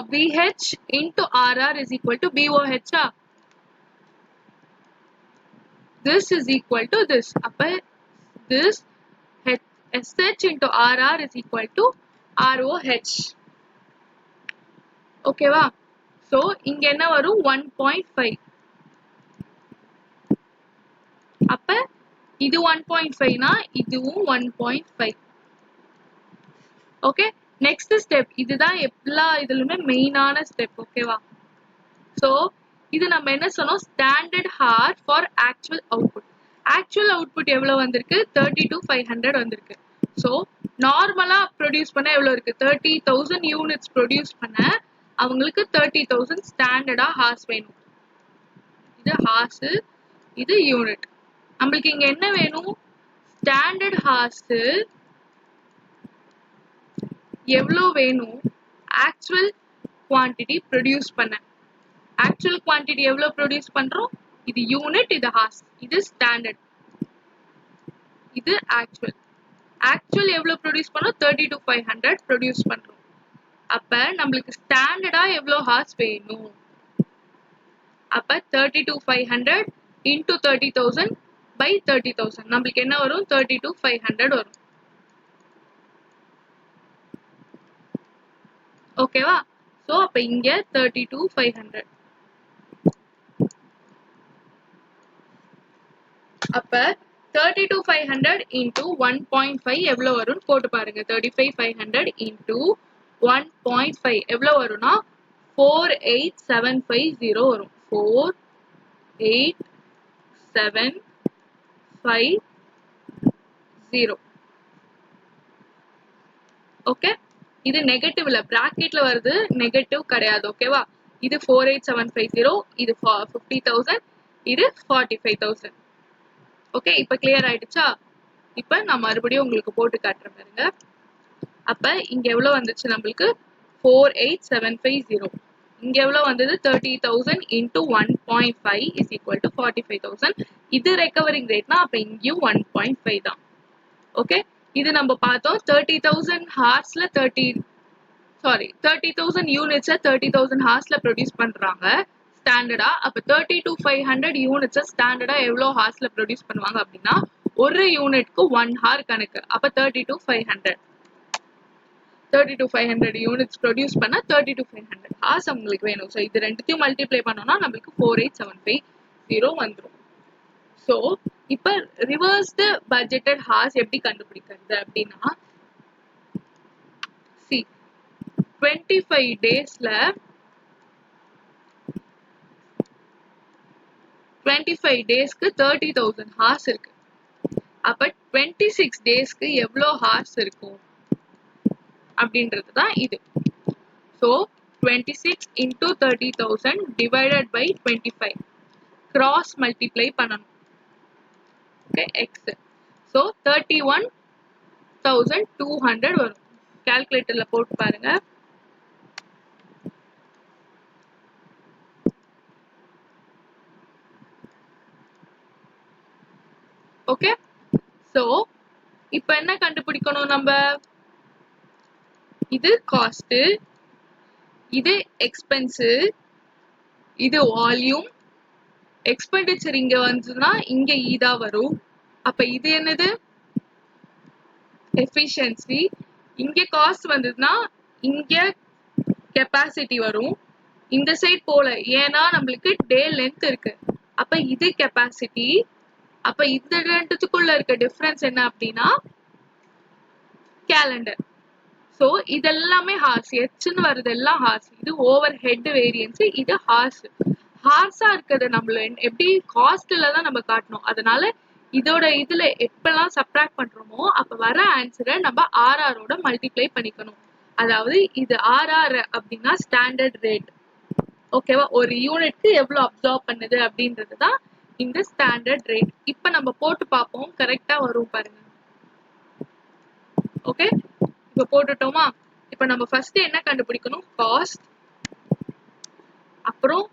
BH into RR is equal to BOH this is equal to this அப்ப this SH into RR is equal to ROH ஓகேவா so இங்க என்ன வரும் 1.5 அப்ப இது 1.5 னா இதுவும் 1.5 ஓகே நெக்ஸ்ட் ஸ்டெப் இதுதான் எல்லா இதுலயுமே மெயினான ஸ்டெப் ஓகேவா சோ இது நம்ம என்ன சொன்னோம் standard hour for actual output எவ்வளவு வந்திருக்கு 32500 வந்திருக்கு சோ நார்மலா ப்ரொடியூஸ் பண்ண எவ்வளவு இருக்கு 30000 யூனிட்ஸ் ப்ரொடியூஸ் பண்ண அவங்களுக்கு 30000 ஸ்டாண்டர்டா ஹார்ஸ் வேணும் இது ஹார்ஸ் இது யூனிட் நம்மளுக்கு இங்க என்ன வேணும் ஸ்டாண்டர்ட் ஹார்ஸ் எவ்வளவு வேணும் ஆக்சுவல் குவாண்டிட்டி ப்ரொடியூஸ் பண்ண ஆக்சுவல் குவாண்டிட்டி எவ்வளவு ப்ரொடியூஸ் பண்றோம் இது யூனிட் இது ஹார்ஸ் இது ஸ்டாண்டர்ட் இது ஆக்சுவல் எவ்வளவு ப்ரொடியூஸ் பண்ணோம் 32500 ப்ரொடியூஸ் பண்றோம் அப்ப நம்மளுக்கு ஸ்டாண்டர்டா எவ்வளவு ஹார்ஸ் வேணும் அப்ப 32500 into 30000 by 30000 நம்மளுக்கு என்ன வரும் 32500 வரும் ஓகேவா சோ அப்ப இங்க 32500 அப்ப 32500 into 1.5 எவ்வளவு வரும் போட்டு பாருங்க 35500 into 1.5 எவ்வளவு வரும்னா 48750 வரும் 48750 ஓகே இது நெகட்டிவ்ல பிராக்கெட்ல வருது நெகட்டிவ் கிடையாது ஓகேவா இது 48750 இது 50000 இது 45000 ஓகே இப்ப கிளியர் ஆயிடுச்சா இப்ப நான் மறுபடியும் உங்களுக்கு போட்டு காட்டுறேன் பாருங்க அப்ப இங்க எவ்வளவு வந்துச்சு நம்மளுக்கு 48750 இங்க எவ்வளவு வந்தது 30000 into 1.5 is equal to 45000 இது ரெக்கவரிங் ரேட்னா அப்ப இங்கேயும் 1.5 தான் ஓகே இது நம்ம பார்த்தோம் 30000 ஹார்ஸ்ல 30000 யூனிட்ஸ் 30000 ஹார்ஸ்ல ப்ரொடியூஸ் பண்றாங்க ஸ்டாண்டர்டா அப்ப 32500 யூனிட்ஸ் ஸ்டாண்டர்டா எவ்வளவு ஹார்ஸ்ல ப்ரொடியூஸ் பண்ணுவாங்க அப்படின்னா ஒரு யூனிட்க்கு 1 ஹார் கணக்கு அப்ப 32500 யூனிட்ஸ் ப்ரொடியூஸ் பண்ண 32500 ஹார்ஸ் உங்களுக்கு வேணும் சோ இது ரெண்டுத்தையும் மல்டிப்ளை பண்ணோம்னா நமக்கு 48750 வந்துரும் சோ இப்ப ரிவர்ஸ்டு பட்ஜெட்டட் ஹார்ஸ் எப்படி கண்டுபிடிக்கிறது அப்படின்னா see 25 டேஸ்ல 25 டேஸ்க்கு 30000 ஹார்ஸ் இருக்கு அப்ப 26 டேஸ்க்கு எவ்வளவு ஹார்ஸ் இருக்கும் அப்படின்றது தான் இது so 26 into 30000 divided by 25 cross multiply பண்ணணும் okay x so 31200 வரும் கால்குலேட்டர்ல போட்டு பாருங்க ஓகே சோ இப்போ என்ன கண்டுபிடிக்கணும் நம்ம இது காஸ்ட் இது எக்ஸ்பென்ஸ் இது வால்யூம் எக்ஸ்பெண்டிச்சர் இங்க வந்துனா இங்க ஈதா வரும் அப்ப இது என்னது எஃபிஷியன்சி இங்க காஸ்ட் வந்ததுன்னா இங்க கெபாசிட்டி வரும் இந்த சைடு போல ஏன்னா நம்மளுக்கு டே லென்த் இருக்கு அப்ப இது கெபாசிட்டி அப்ப இந்த ரெண்டுத்துக்குள்ள இருக்க டிஃபரன்ஸ் என்ன அப்படின்னா கேலண்டர் சோ இதெல்லாமே ஹார்ஸ் எச்னு வருது எல்லாம் ஹார்ஸ் இது ஓவர் ஹெட் வேரியன்ஸ் இது ஹார்ஸா இருக்கிறது நம்மள எப்படி காஸ்ட்ல தான் நம்ம காட்டணும் அதனால இதோட இதுல எப்பெல்லாம் சப்ட்ராக்ட் பண்றோமோ அப்ப வர ஆன்சரை நம்ம ஆர்ஆர் ஓட மல்டிப்ளை பண்ணிக்கணும் அதாவது இது ஆர்ஆர் அப்படின்னா ஸ்டாண்டர்ட் ரேட் ஓகேவா? ஒரு யூனிட்க்கு எவ்வளவு அப்சார்ப் பண்ணுது அப்படின்றது தான் இந்த ஸ்டாண்டர்ட் ரேட். இப்ப நம்ம போட்டு பார்ப்போம், கரெக்டா வரும் பாருங்க. ஓகே, இப்ப போட்டுட்டோமா? இப்ப நம்ம ஃபர்ஸ்ட் என்ன கண்டுபிடிக்கணும்? காஸ்ட், அப்புறம்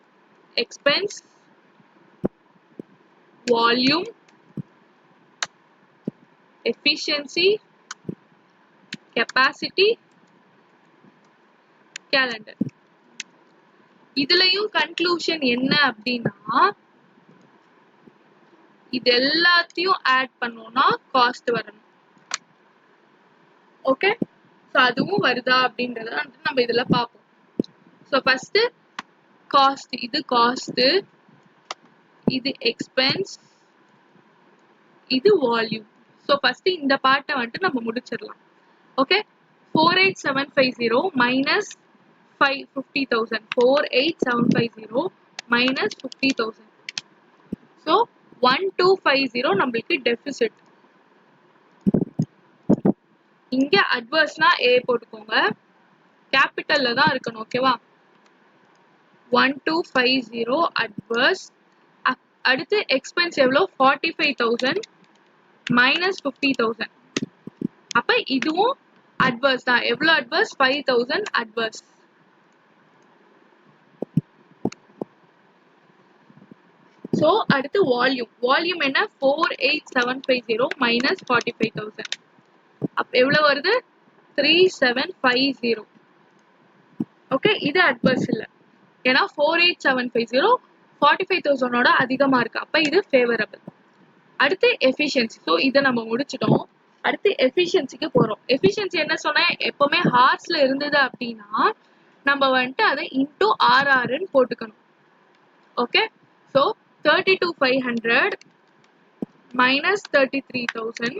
expense, volume, efficiency, capacity, calendar. இதுலயும் கன்க்ளூஷன் என்ன அப்படின்னா, இது எல்லாத்தையும் ஆட் பண்ணோம்னா காஸ்ட் வரணும். ஓகே, சோ அதுவும் வருதா அப்படின்றத வந்து நம்ம இதுல பார்ப்போம். சோ ஃபர்ஸ்ட் காஸ்ட், இது காஸ்ட், இது எக்ஸ்பென்ஸ், இது வால்யூம். சோ ஃபர்ஸ்ட் இந்த பார்ட்டை வந்துட்டு நம்ம முடிச்சிடலாம். Okay, 48750 minus 50,000, 48750 minus 50,000. so 1250 நம்மளுக்கு டெபிசிட். இங்க அட்வர்ஸ்னா A போட்டுக்கோங்க, கேபிட்டல்ல தான் இருக்கணும். ஓகேவா? 1250 அட்வர்ஸ். அடுத்து எக்ஸ்பென்ஸ் எவ்வளோ? 45,000 minus 50,000. அப்ப இதுவும் அட்வர்ஸ் தான். எவ்வளவு அட்வர்ஸ்? 5,000 அட்வர்ஸ். சோ அடுத்து வால்யூம். வால்யூம் என்ன? 48750 minus 45,000. அப்ப எவ்வளவு வருது? 3750. ஓகே, இது அட்வர்ஸ் இல்ல, ஏன்னா 48750 45,000 அதிகமா இருக்கு. அப்ப இது ஃபேவரபிள். அடுத்து எஃபிஷியன்சி. சோ இதை நம்ம முடிச்சிட்டோம். அடுத்து எஃபிஷியன்சிக்கு போறோம். எஃபிஷியன்சி என்ன சொன்னேன்? எப்பவுமே ஹார்ஸ்ல இருந்தது அப்படின்னா நம்ம வந்துட்டு அதை இன்டூ RRன்னு போட்டுக்கணும். ஓகே, சோ 32,500 minus 33,000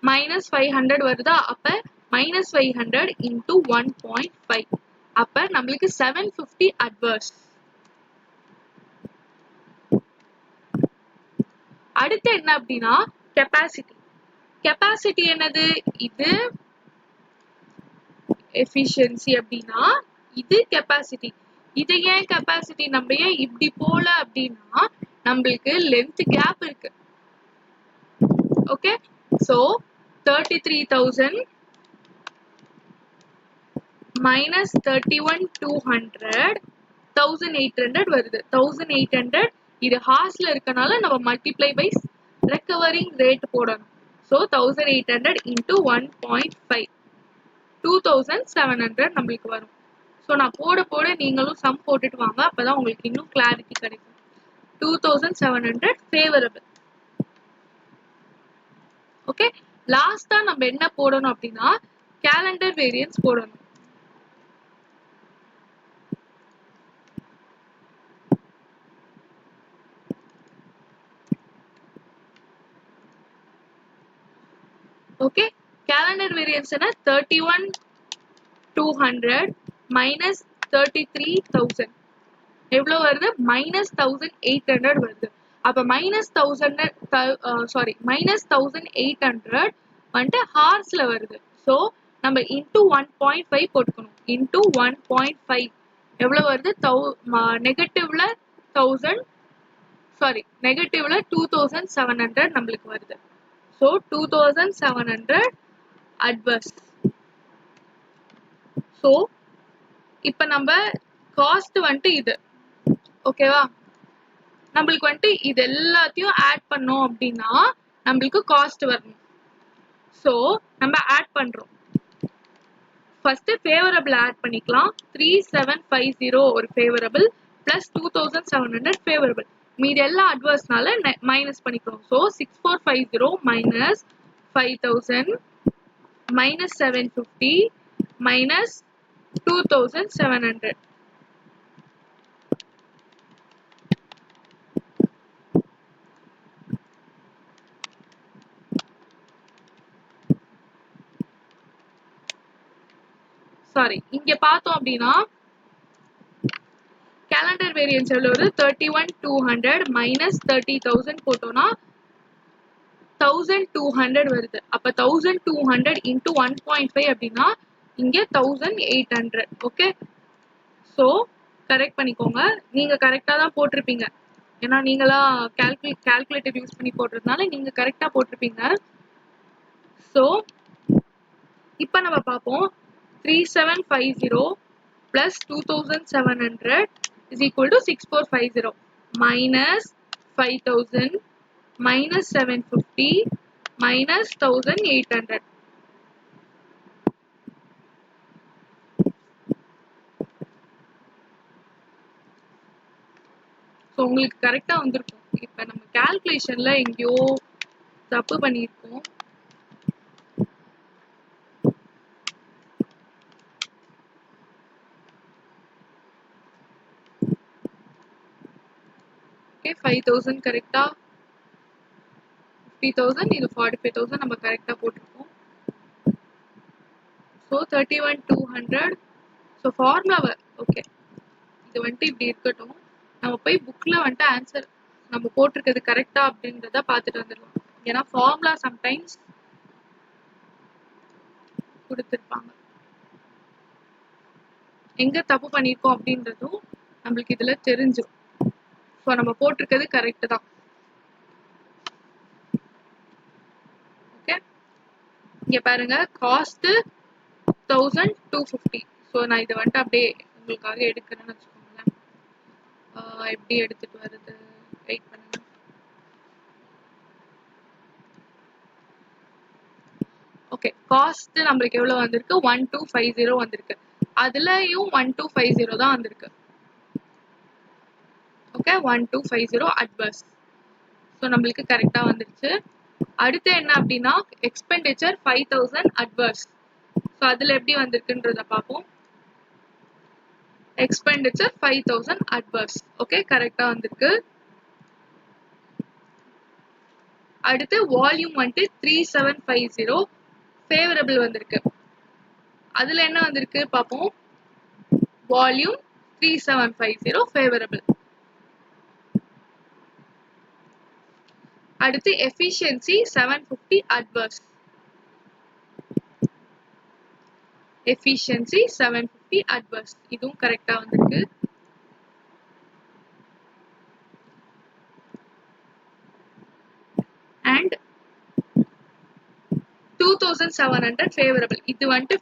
minus 500 வருதா? அப்ப minus 500 into 1.5. அப்ப நம்மளுக்கு 750 அட்வர்ஸ். அடுத்து என்ன அப்படின்னா கெப்பாசிட்டி. கெப்பாசிட்டி என்னது? இது எஃபிஷியன்சி அப்படின்னா இது கெப்பாசிட்டி. இது ஏன் கெப்பாசிட்டி? நம்ம ஏன் இப்படி போல அப்படின்னா நம்மளுக்கு லென்த் கேப் இருக்கு. ஓகே, சோ 33,000 minus 31,200 1,800 வருது. 1,800 இது ஹார்ஸ்ல இருக்கனால நம்ம மல்டிப்ளை பை ரெக்கவரிங் ரேட் போடணும். சோ 1,800 into 1.5 2,700 நம்மளுக்கு வரும். சோ நான் போட நீங்களும் சம் போட்டுட்டு வாங்க, அப்பதான் உங்களுக்கு இன்னும் கிளாரிட்டி கிடைக்கும். 2,700 ஃபேவரபிள். ஓகே, லாஸ்டா நம்ம என்ன போடணும் அப்படின்னா கேலண்டர் வேரியன்ஸ் போடணும். ஓகே, கேலண்டர் வேரியன்ஸ் என்ன? 31,200 minus 33,000 எவ்வளவு வருது? minus 1,800 வருது. அப்ப minus 1,800 வந்துட்டு ஹார்ஸ்ல வருது. சோ நம்ம into 1.5 போட்டுக்கணும். into 1.5 எவ்வளவு வருது? நெகட்டிவ்ல 1000, சாரி நெகட்டிவ்ல 2,700 நம்மளுக்கு வருது. So 2,700 adverse. சோ இப்ப நம்ம காஸ்ட் வந்துட்டு இது ஓகேவா? நம்மளுக்கு வந்துட்டு இது எல்லாத்தையும் ஆட் பண்ணோம் அப்படின்னா நம்மளுக்கு காஸ்ட் வரணும். சோ நம்ம ஆட் பண்றோம். ஃபர்ஸ்ட் ஃபேவரபிள் ஆட் பண்ணிக்கலாம். 3750 ஒரு ஃபேவரபிள் பிளஸ் 2,700 ஃபேவரபிள். மீதி எல்லாம் அட்வர்ஸ்னால மைனஸ் பண்ணிக்கிறோம். So 6450 minus 5,000 minus 750 minus 2,700. Sorry, இங்க பார்த்தோம் அப்படின்னா கேலண்டர் வேரியன்ஸ் எவ்வளவு வருது? 31,200 minus 30,000 போட்டோம்னா 1,200 வருது. அப்ப 1,200 into 1.5 அப்படின்னா இங்க 1,800. ஓகே, ஸோ கரெக்ட் பண்ணிக்கோங்க. நீங்க கரெக்டா தான் போட்டிருப்பீங்க. ஏன்னா நீங்களா கால்குலேட்டர் யூஸ் பண்ணி போடுறதுனால நீங்க கரெக்டா போட்டிருப்பீங்க. ஸோ இப்போ நம்ம பார்ப்போம். 3750 plus 2700 is equal to 6450 minus 5000 minus 750 minus 1800. So உங்களுக்கு கரெக்டா வந்திருக்கும். இப்போ நம்ம கால்குலேஷன்ல எங்கேயோ தப்பு பண்ணியிருக்கோம். ஓகே, 5000 கரெக்டா, 50,000, இது 45,000 நம்ம கரெக்டா போட்டிருக்கோம். ஸோ 31,200. ஸோ ஃபார்முலாவை ஓகே, இது வந்துட்டு இப்படி இருக்கட்டும். நம்ம போய் புக்ல வந்துட்டு ஆன்சர் நம்ம போட்டிருக்கிறது கரெக்டா அப்படின்றத பார்த்துட்டு வந்துடலாம். ஏன்னா ஃபார்முலா சம்டைம்ஸ் கொடுத்துருப்பாங்க, எங்க தப்பு பண்ணியிருக்கோம் அப்படின்றதும் நம்மளுக்கு இதுல தெரிஞ்சிடும். ஸோ நம்ம போட்டிருக்கிறது கரெக்ட் தான். ஓகே, இங்க பாருங்க, காஸ்ட் 1250. ஸோ நான் இதை வந்துட்டு அப்படியே உங்களுக்காக எடுக்கிறேன்னு வச்சுக்கோங்களேன். எப்படி எடுத்துட்டு வருது, வெயிட் பண்ணுங்க. ஓகே, காஸ்ட் நம்மளுக்கு எவ்வளவு வந்திருக்கு, 1250 வந்திருக்கு. அதுலயும் 1250 தான் வந்திருக்கு. Okay, 1250 adverse. ஸோ நம்மளுக்கு கரெக்டா வந்துருச்சு. அடுத்து என்ன அப்படின்னா எக்ஸ்பெண்டிச்சர் 5000 அட்வர்ஸ். ஸோ அதுல எப்படி வந்திருக்குன்றத பார்ப்போம். Expenditure 5000 adverse. ஓகே, கரெக்டா வந்திருக்கு. அடுத்து வால்யூம் வந்துட்டு 3750 ஃபேவரபிள் வந்திருக்கு. அதுல என்ன வந்திருக்கு பார்ப்போம். Volume 3750 favourable. அடுத்து எஃபிஷியன்சி 750 அட்வர்ஸ். எஃபிஷியன்சி 750 அட்வர்ஸ், இதுவும் கரெக்டா வந்திருக்கு. And 2700 favourable. இது வந்துட்டு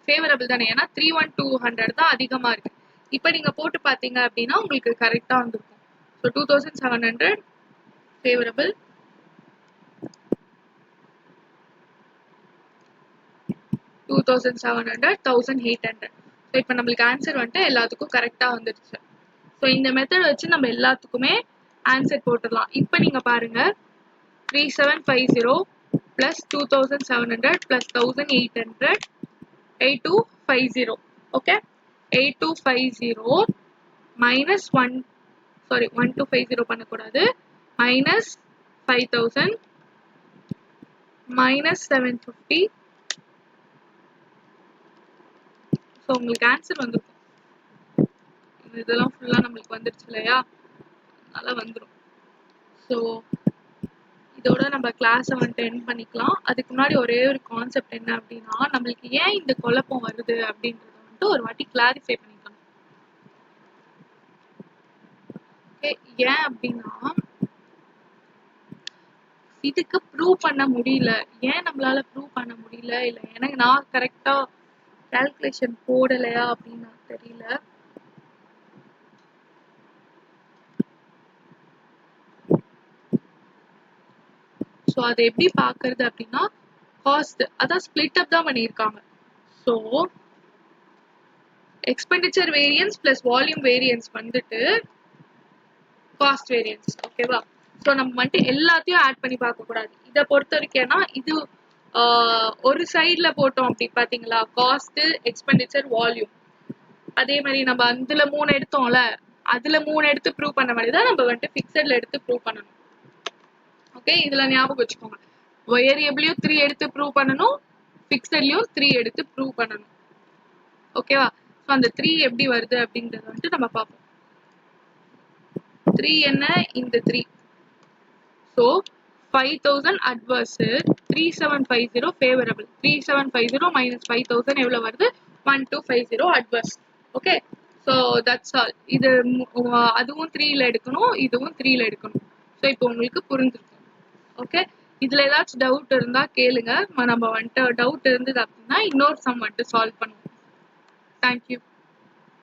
ஃபேவரபிள் தானே, ஏன்னா 31200 தான் அதிகமா இருக்கு. இப்போ நீங்க போட்டு பாத்தீங்க அப்படின்னா உங்களுக்கு கரெக்டா வந்திருக்கும். So 2700 favourable. $2,700, 1,800. ஸோ இப்போ நம்மளுக்கு ஆன்சர் வந்துட்டு எல்லாத்துக்கும் கரெக்டா வந்துருச்சு. ஸோ இந்த மெத்தட் வச்சு நம்ம எல்லாத்துக்குமே ஆன்சர் போட்டுடலாம். இப்போ நீங்க பாருங்க, 3750 plus 2700 plus 1,800, 8250. ஓகே, 8250 minus 1250 பண்ணக்கூடாது, minus 5000 minus 750. ஸோ உங்களுக்கு ஆன்சர் வந்துருக்கும். இதெல்லாம் ஃபுல்லா நம்மளுக்கு வந்துருச்சு இல்லையா, அதனால வந்துடும். ஸோ இதோட நம்ம கிளாஸை வந்துட்டு எண்ட் பண்ணிக்கலாம். அதுக்கு முன்னாடி ஒரே ஒரு கான்செப்ட் என்ன அப்படின்னா, நம்மளுக்கு ஏன் இந்த குழப்பம் வருது அப்படின்றத வந்துட்டு ஒரு வாட்டி கிளாரிஃபை பண்ணிக்கணும். ஓகே, ஏன் அப்படின்னா இதுக்கு ப்ரூவ் பண்ண முடியல. ஏன் நம்மளால ப்ரூவ் பண்ண முடியல, இல்ல எனக்கு நான் கரெக்டா கால்குலேஷன் போடலையா அப்படின்னு தெரியல. ஸோ அதை எப்படி பாக்குறது அப்படின்னா, காஸ்ட் அதான் ஸ்பிளிட் அப் தான் பண்ணியிருக்காங்க. So expenditure variance plus volume variance வந்துட்டு காஸ்ட் வேரியன்ஸ். ஓகேவா? ஸோ நம்ம வந்துட்டு எல்லாத்தையும் ஆட் பண்ணி பார்க்க கூடாது. இதை பொறுத்த வரைக்கும்னா இது ஒரு சைட்ல போட்டோம் அப்படி பாத்தீங்களா, காஸ்ட், எக்ஸ்பெண்டிச்சர், வால்யூம். அதே மாதிரி நம்ம அதுல 3 எடுத்தோம்ல, அதுல 3 எடுத்து ப்ரூவ் பண்ண மாதிரி தான் நம்ம வந்துட்டு ஃபிக்ஸட்ல எடுத்து ப்ரூவ் பண்ணணும். ஓகே, இதுல ஞாபகம் வச்சுக்கோங்க, வேரியபிளையும் 3 எடுத்து ப்ரூவ் பண்ணணும், ஃபிக்ஸட்லயும் 3 எடுத்து ப்ரூவ் பண்ணணும். ஓகேவா? ஸோ அந்த 3 எப்படி வருது அப்படின்றத வந்துட்டு நம்ம பார்ப்போம். 3 என்ன, இந்த 3. So 5000 adverse, 3750 favourable. 3750 minus 5000 எவ்வளவு வருது, 1250 adverse. Okay, so that's all. இது அதுவும் 3ல எடுக்கணும், இதுவும் 3ல எடுக்கணும். ஸோ இப்போ உங்களுக்கு புரிஞ்சிருக்கும். ஓகே, இதில் ஏதாச்சும் டவுட் இருந்தால் கேளுங்க. நம்ம வந்துட்டு டவுட் இருந்தது அப்படின்னா இன்னொரு சம் வந்துட்டு சால்வ் பண்ணுவோம். தேங்க்யூ.